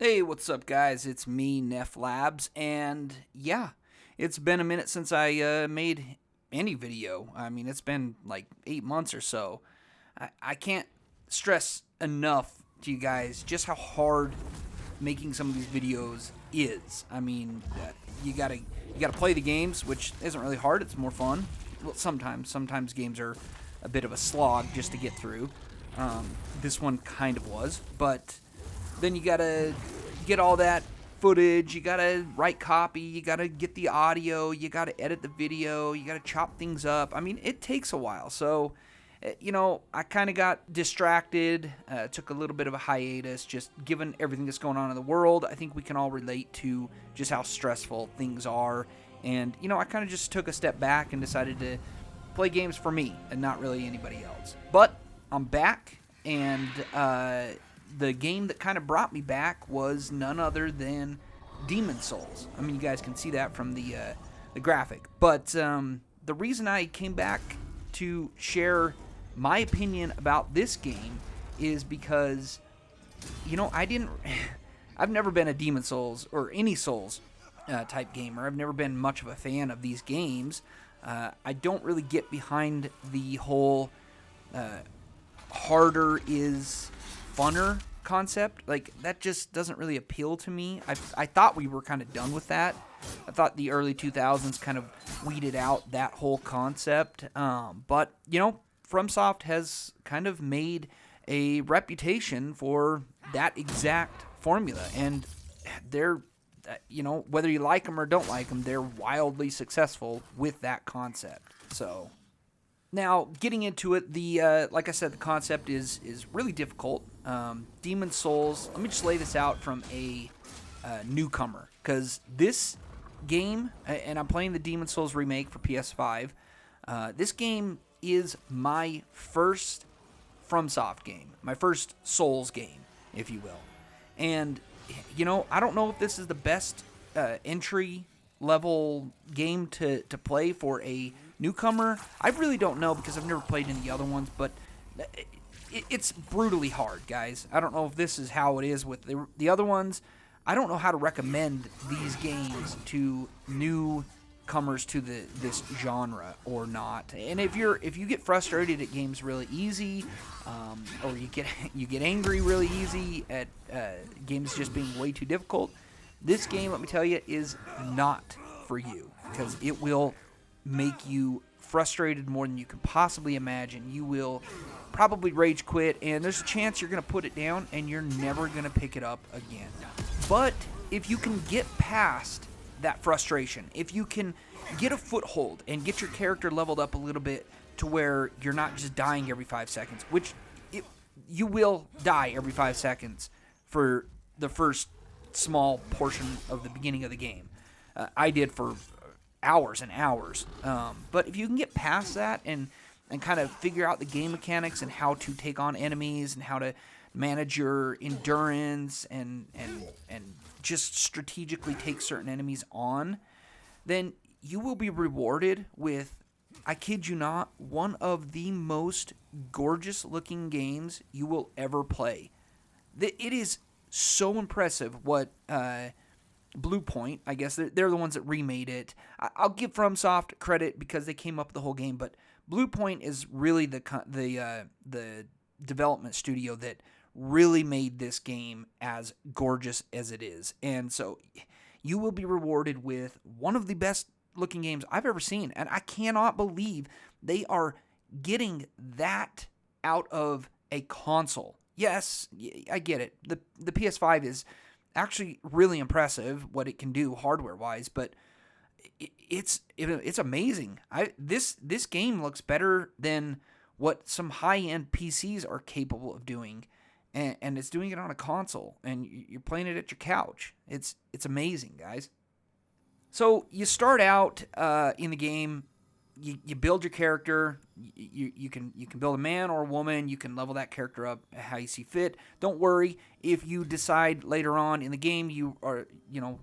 Hey, what's up, guys? It's me, Neff Labs, and yeah, it's been a minute since I made any video. I mean, it's been like 8 months or so. I can't stress enough to you guys just how hard making some of these videos is. I mean, you gotta play the games, which isn't really hard. It's more fun. Well, sometimes games are a bit of a slog just to get through. This one kind of was, but then you gotta get all that footage, you gotta write copy, you gotta get the audio, you gotta edit the video, you gotta chop things up. I mean, it takes a while. So, I kind of got distracted, took a little bit of a hiatus, just given everything that's going on in the world. I think we can all relate to just how stressful things are. And, I kind of just took a step back and decided to play games for me and not really anybody else. But I'm back, and the game that kind of brought me back was none other than Demon Souls. I mean, you guys can see that from the graphic. But the reason I came back to share my opinion about this game is because, I've never been a Demon Souls or any Souls type gamer. I've never been much of a fan of these games. I don't really get behind the whole harder is funner concept. Like, that just doesn't really appeal to me. I thought we were kind of done with that. I thought the early 2000s kind of weeded out that whole concept. But FromSoft has kind of made a reputation for that exact formula, and they're whether you like them or don't like them, they're wildly successful with that concept. So now, getting into it, like I said, the concept is really difficult. Demon Souls, let me just lay this out from a newcomer, because this game, and I'm playing the Demon Souls remake for PS5, this game is my first FromSoft game, my first Souls game, if you will. And, I don't know if this is the best entry-level game to play for a newcomer. I really don't know, because I've never played any other ones, but it's brutally hard, guys. I don't know if this is how it is with the other ones. I don't know how to recommend these games to newcomers to this genre or not. And if you get frustrated at games really easy, or you get angry really easy at games just being way too difficult, this game, let me tell you, is not for you, because it will make you frustrated more than you can possibly imagine. You will probably rage quit, and there's a chance you're going to put it down and you're never going to pick it up again. But if you can get past that frustration, if you can get a foothold and get your character leveled up a little bit to where you're not just dying every 5 seconds, which you will die every 5 seconds for the first small portion of the beginning of the game. I did for hours and hours. But if you can get past that and kind of figure out the game mechanics and how to take on enemies and how to manage your endurance and just strategically take certain enemies on, then you will be rewarded with, I kid you not, one of the most gorgeous looking games you will ever play. It is so impressive what BluePoint, I guess they're the ones that remade it. I'll give FromSoft credit because they came up with the whole game, but BluePoint is really the development studio that really made this game as gorgeous as it is. And so you will be rewarded with one of the best looking games I've ever seen, and I cannot believe they are getting that out of a console. Yes, I get it. The PS5 is actually really impressive what it can do hardware-wise, but it's amazing. This game looks better than what some high-end PCs are capable of doing, and it's doing it on a console, and you're playing it at your couch. It's amazing, guys. So you start out in the game. You build your character. You can build a man or a woman. You can level that character up how you see fit. Don't worry if you decide later on in the game you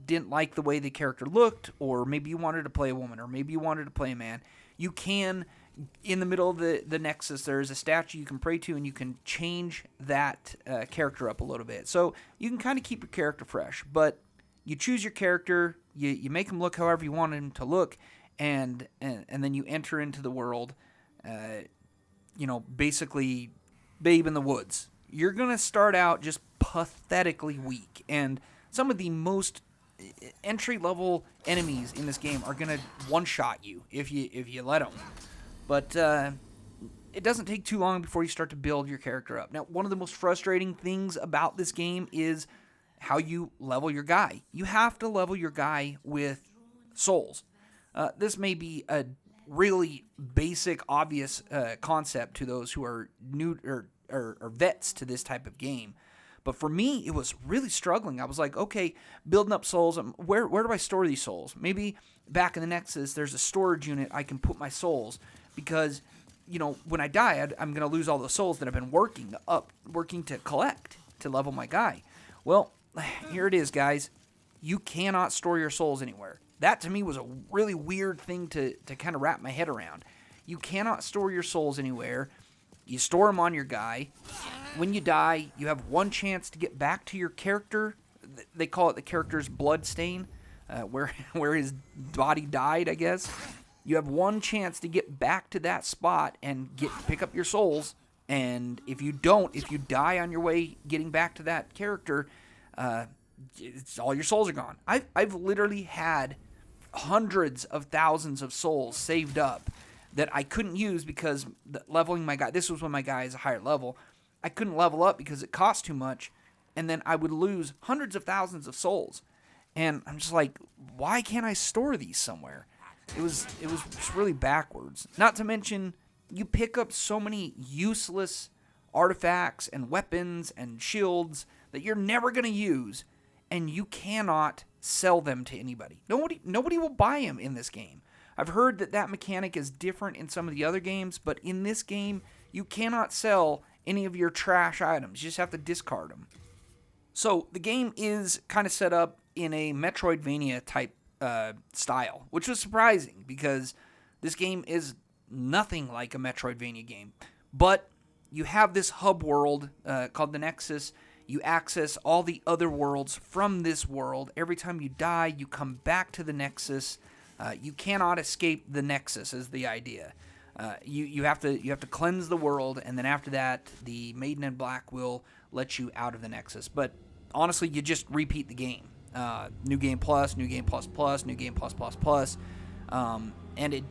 didn't like the way the character looked, or maybe you wanted to play a woman, or maybe you wanted to play a man. You can in the middle of the Nexus, there's a statue you can pray to, and you can change that character up a little bit. So you can kind of keep your character fresh, but you choose your character, you make him look however you want him to look, and then you enter into the world, basically babe in the woods. You're going to start out just pathetically weak, and some of the most entry-level enemies in this game are going to one-shot you if you let them. But it doesn't take too long before you start to build your character up. Now, one of the most frustrating things about this game is how you level your guy. You have to level your guy with souls. This may be a really basic, obvious concept to those who are new or vets to this type of game. But for me, it was really struggling. I was like, okay, building up souls. Where do I store these souls? Maybe back in the Nexus, there's a storage unit I can put my souls, because, when I die, I'm going to lose all the souls that I've been working to collect to level my guy. Well, here it is, guys. You cannot store your souls anywhere. That, to me, was a really weird thing to kind of wrap my head around. You cannot store your souls anywhere. You store them on your guy. When you die, you have one chance to get back to your character. They call it the character's blood stain, where his body died, I guess. You have one chance to get back to that spot and pick up your souls. And if you die on your way getting back to that character, all your souls are gone. I've literally had hundreds of thousands of souls saved up that I couldn't use because leveling my guy, this was when my guy is a higher level, I couldn't level up because it cost too much, and then I would lose hundreds of thousands of souls. And I'm just like, why can't I store these somewhere? It was just really backwards. Not to mention, you pick up so many useless artifacts and weapons and shields that you're never going to use, and you cannot sell them to anybody. Nobody will buy them in this game. I've heard that mechanic is different in some of the other games, but in this game, you cannot sell any of your trash items. You just have to discard them. So the game is kind of set up in a Metroidvania type style, which was surprising because this game is nothing like a Metroidvania game. But you have this hub world called the Nexus. You access all the other worlds from this world. Every time you die, you come back to the Nexus. You cannot escape the Nexus is the idea. You have to cleanse the world, and then after that, the Maiden in Black will let you out of the Nexus. But honestly, you just repeat the game. New game plus, new game plus plus, new game plus plus plus. And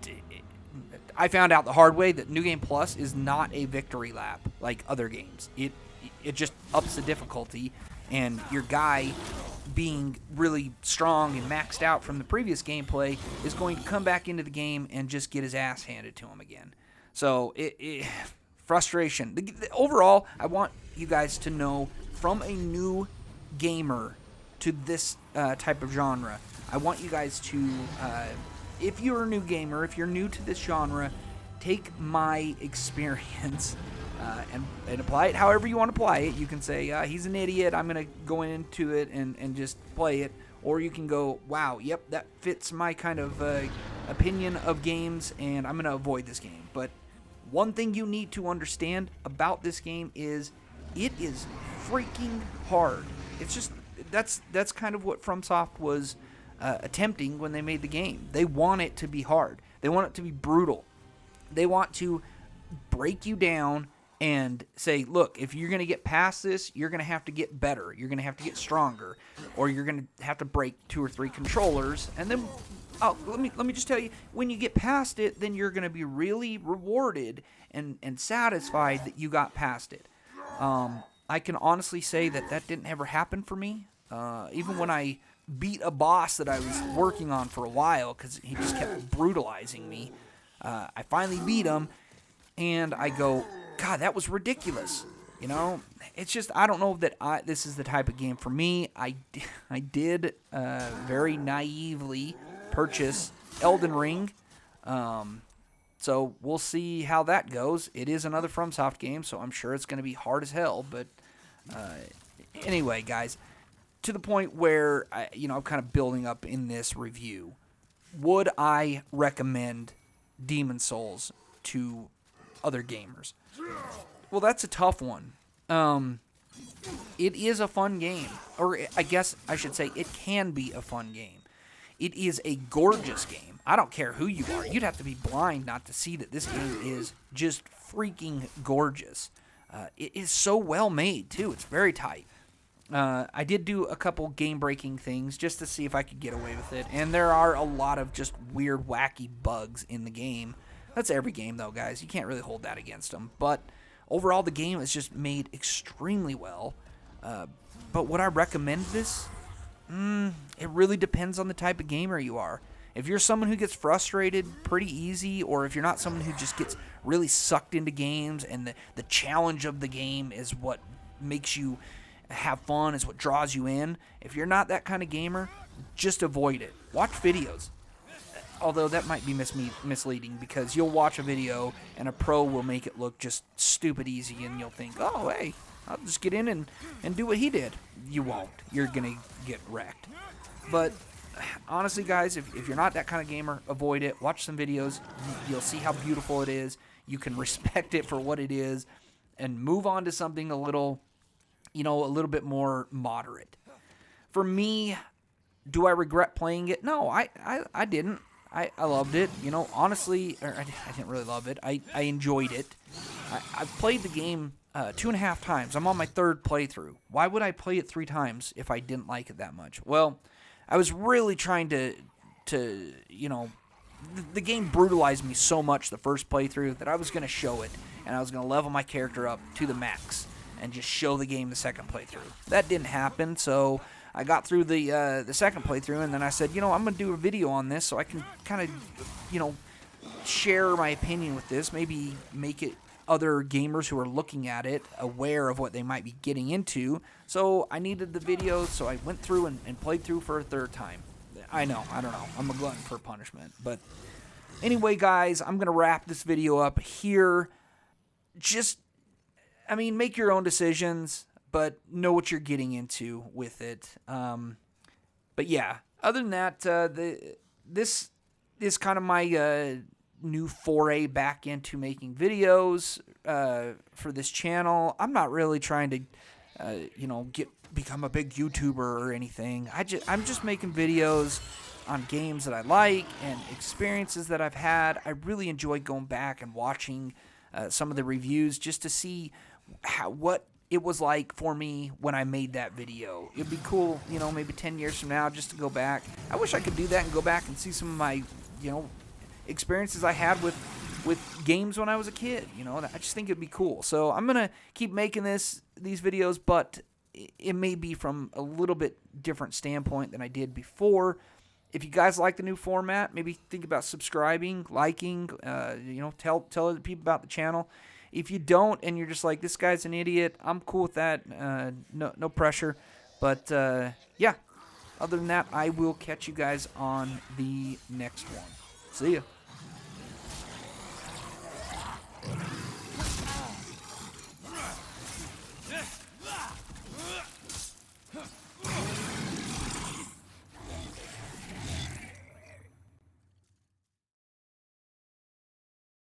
I found out the hard way that New Game Plus is not a victory lap like other games. It just ups the difficulty, and your guy, being really strong and maxed out from the previous gameplay, is going to come back into the game and just get his ass handed to him again. So, frustration. Overall, I want you guys to know, from a new gamer to this type of genre, I want you guys to, if you're a new gamer, if you're new to this genre, take my experience and apply it however you want to apply it. You can say, he's an idiot, I'm going to go into it and just play it. Or you can go, wow, yep, that fits my kind of opinion of games, and I'm going to avoid this game. But one thing you need to understand about this game is it is freaking hard. It's just, that's kind of what FromSoft was attempting when they made the game. They want it to be hard. They want it to be brutal. They want to break you down and say, look, if you're going to get past this, you're going to have to get better. You're going to have to get stronger. Or you're going to have to break 2 or 3 controllers. And then, let me just tell you, when you get past it, then you're going to be really rewarded and satisfied that you got past it. I can honestly say that didn't ever happen for me. Even when I beat a boss that I was working on for a while, because he just kept brutalizing me, I finally beat him, and I go, God, that was ridiculous. You know, it's just, I don't know that this is the type of game for me. I did very naively purchase Elden Ring. So we'll see how that goes. It is another FromSoft game, so I'm sure it's going to be hard as hell. But anyway, guys, to the point where I'm kind of building up in this review, would I recommend Demon Souls to other gamers? Well, that's a tough one. It is a fun game, or I guess I should say it can be a fun game. It is a gorgeous game. I don't care who you are. You'd have to be blind not to see that this game is just freaking gorgeous. It is so well made, too. It's very tight. I did do a couple game-breaking things just to see if I could get away with it, and there are a lot of just weird, wacky bugs in the game. That's every game, though, guys. You can't really hold that against them. But overall, the game is just made extremely well. But would I recommend this? It really depends on the type of gamer you are. If you're someone who gets frustrated pretty easy, or if you're not someone who just gets really sucked into games and the challenge of the game is what makes you have fun, is what draws you in. If you're not that kind of gamer, just avoid it. Watch videos. Although that might be misleading, because you'll watch a video and a pro will make it look just stupid easy, and you'll think, oh, hey, I'll just get in and do what he did. You won't. You're going to get wrecked. But honestly, guys, if you're not that kind of gamer, avoid it. Watch some videos. You'll see how beautiful it is. You can respect it for what it is and move on to something a little bit more moderate. For me, do I regret playing it? No, I didn't. I loved it. Honestly, I didn't really love it. I enjoyed it. I've played the game 2.5 times. I'm on my 3rd playthrough. Why would I play it 3 times if I didn't like it that much? Well, I was really trying to the game brutalized me so much the first playthrough that I was going to show it, and I was going to level my character up to the max and just show the game the second playthrough. That didn't happen, so I got through the second playthrough, and then I said, I'm going to do a video on this so I can kind of, share my opinion with this, maybe make it other gamers who are looking at it aware of what they might be getting into. So I needed the video, so I went through and played through for a 3rd time. I don't know. I'm a glutton for punishment. But anyway, guys, I'm going to wrap this video up here. Make your own decisions, but know what you're getting into with it. But yeah, other than that, this is kind of my new foray back into making videos for this channel. I'm not really trying to, become a big YouTuber or anything. I'm just making videos on games that I like and experiences that I've had. I really enjoy going back and watching some of the reviews just to see what it was like for me when I made that video. It'd be cool, maybe 10 years from now just to go back. I wish I could do that and go back and see some of my, experiences I had with games when I was a kid. I just think it'd be cool. So I'm going to keep making these videos, but it may be from a little bit different standpoint than I did before. If you guys like the new format, maybe think about subscribing, liking, tell other people about the channel. If you don't and you're just like, this guy's an idiot, I'm cool with that. No pressure. But, yeah, other than that, I will catch you guys on the next one. See ya.